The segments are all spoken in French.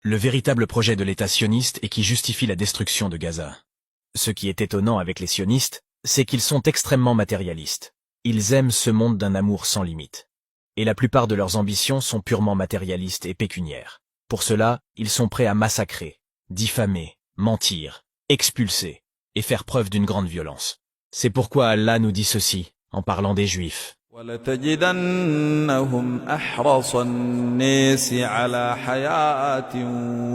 le véritable projet de l'État sioniste et qui justifie la destruction de Gaza. Ce qui est étonnant avec les sionistes, c'est qu'ils sont extrêmement matérialistes. Ils aiment ce monde d'un amour sans limite. Et la plupart de leurs ambitions sont purement matérialistes et pécuniaires. Pour cela, ils sont prêts à massacrer, diffamer, mentir, expulser et faire preuve d'une grande violence. C'est pourquoi Allah nous dit ceci, en parlant des Juifs. وَلَتَجِدَنَّهُمْ أَحْرَصَ النَّاسِ عَلَى حَيَاةٍ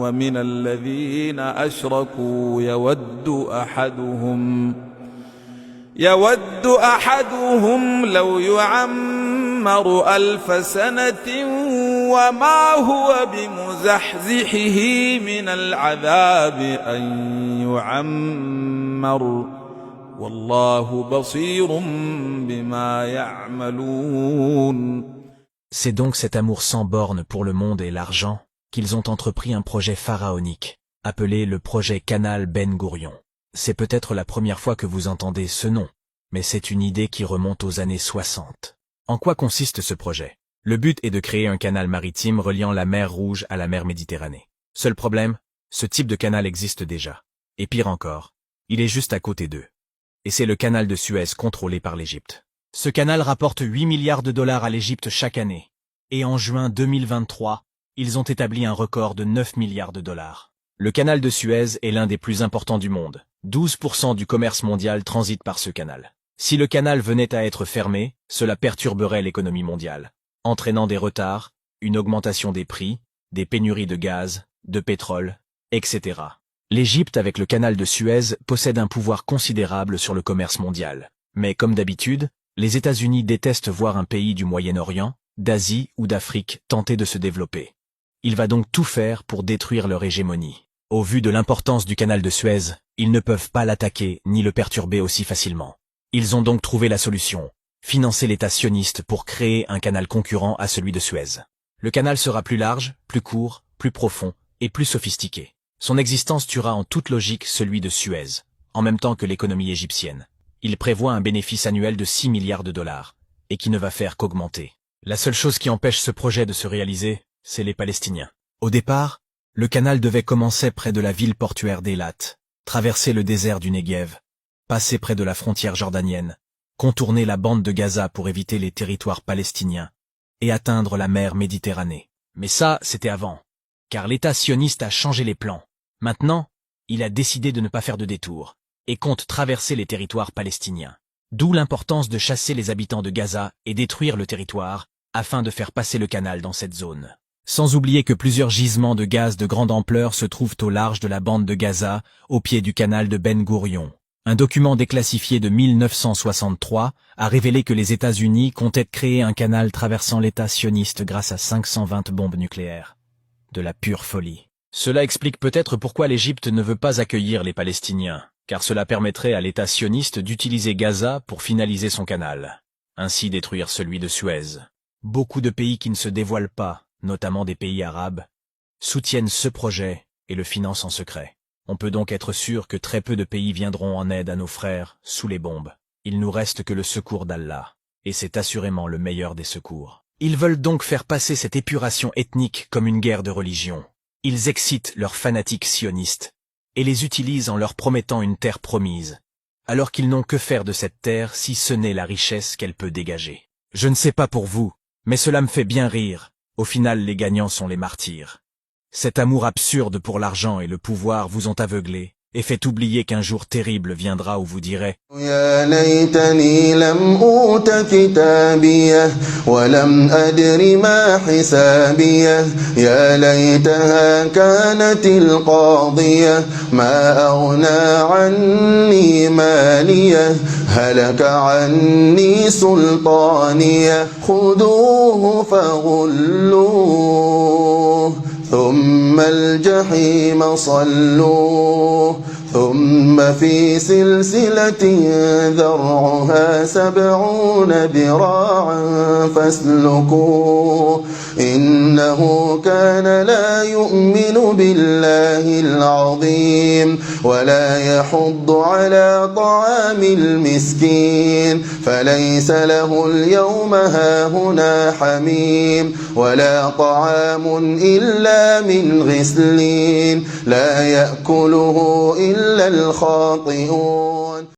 وَمِنَ الَّذِينَ أَشْرَكُوا يَوَدُّ أَحَدُهُمْ لَوْ يُعَمَّرُ أَلْفَ سَنَةٍ وَمَا هُوَ بِمُزَحْزِحِهِ مِنَ الْعَذَابِ أَنْ يُعَمَّرَ والله بصير بما يعملون. C'est donc cet amour sans borne pour le monde et l'argent qu'ils ont entrepris un projet pharaonique, appelé le projet Canal Ben Gourion. C'est peut-être la première fois que vous entendez ce nom, mais c'est une idée qui remonte aux années 60. En quoi consiste ce projet? Le but est de créer un canal maritime reliant la mer Rouge à la mer Méditerranée. Seul problème, ce type de canal existe déjà. Et pire encore, il est juste à côté d'eux. Et c'est le canal de Suez contrôlé par l'Égypte. Ce canal rapporte 8 milliards de dollars à l'Égypte chaque année. Et en juin 2023, ils ont établi un record de 9 milliards de dollars. Le canal de Suez est l'un des plus importants du monde. 12% du commerce mondial transite par ce canal. Si le canal venait à être fermé, cela perturberait l'économie mondiale, entraînant des retards, une augmentation des prix, des pénuries de gaz, de pétrole, etc. L'Égypte, avec le canal de Suez, possède un pouvoir considérable sur le commerce mondial. Mais comme d'habitude, les États-Unis détestent voir un pays du Moyen-Orient, d'Asie ou d'Afrique tenter de se développer. Il va donc tout faire pour détruire leur hégémonie. Au vu de l'importance du canal de Suez, ils ne peuvent pas l'attaquer ni le perturber aussi facilement. Ils ont donc trouvé la solution, financer l'État sioniste pour créer un canal concurrent à celui de Suez. Le canal sera plus large, plus court, plus profond et plus sophistiqué. Son existence tuera en toute logique celui de Suez, en même temps que l'économie égyptienne. Il prévoit un bénéfice annuel de 6 milliards de dollars, et qui ne va faire qu'augmenter. La seule chose qui empêche ce projet de se réaliser, c'est les Palestiniens. Au départ, le canal devait commencer près de la ville portuaire d'Eilat, traverser le désert du Negev, passer près de la frontière jordanienne, contourner la bande de Gaza pour éviter les territoires palestiniens, et atteindre la mer Méditerranée. Mais ça, c'était avant, car l'État sioniste a changé les plans. Maintenant, il a décidé de ne pas faire de détour, et compte traverser les territoires palestiniens. D'où l'importance de chasser les habitants de Gaza et détruire le territoire, afin de faire passer le canal dans cette zone. Sans oublier que plusieurs gisements de gaz de grande ampleur se trouvent au large de la bande de Gaza, au pied du canal de Ben Gourion. Un document déclassifié de 1963 a révélé que les États-Unis comptaient créer un canal traversant l'État sioniste grâce à 520 bombes nucléaires. De la pure folie. Cela explique peut-être pourquoi l'Égypte ne veut pas accueillir les Palestiniens, car cela permettrait à l'État sioniste d'utiliser Gaza pour finaliser son canal, ainsi détruire celui de Suez. Beaucoup de pays qui ne se dévoilent pas, notamment des pays arabes, soutiennent ce projet et le financent en secret. On peut donc être sûr que très peu de pays viendront en aide à nos frères sous les bombes. Il nous reste que le secours d'Allah, et c'est assurément le meilleur des secours. Ils veulent donc faire passer cette épuration ethnique comme une guerre de religion. Ils excitent leurs fanatiques sionistes et les utilisent en leur promettant une terre promise, alors qu'ils n'ont que faire de cette terre si ce n'est la richesse qu'elle peut dégager. Je ne sais pas pour vous, mais cela me fait bien rire. Au final, les gagnants sont les martyrs. Cet amour absurde pour l'argent et le pouvoir vous ont aveuglé et fait oublier qu'un jour terrible viendra où vous direz يا ليتني لم أوت كتابيه ولم أدر ما حسابيه يا ليتها كانت القاضية ما أغنى عني ماليه هلك عني سلطانيه خذوه فغلوه ثم الجحيم صلوه ثم في سلسلة ذرعها 70 ذراعا فاسلكوه إنه كان لا يؤمن بالله العظيم ولا يحض على طعام المسكين فليس له اليوم هاهنا حميم ولا طعام إلا من غسلين لا يأكله إلا الخاطئون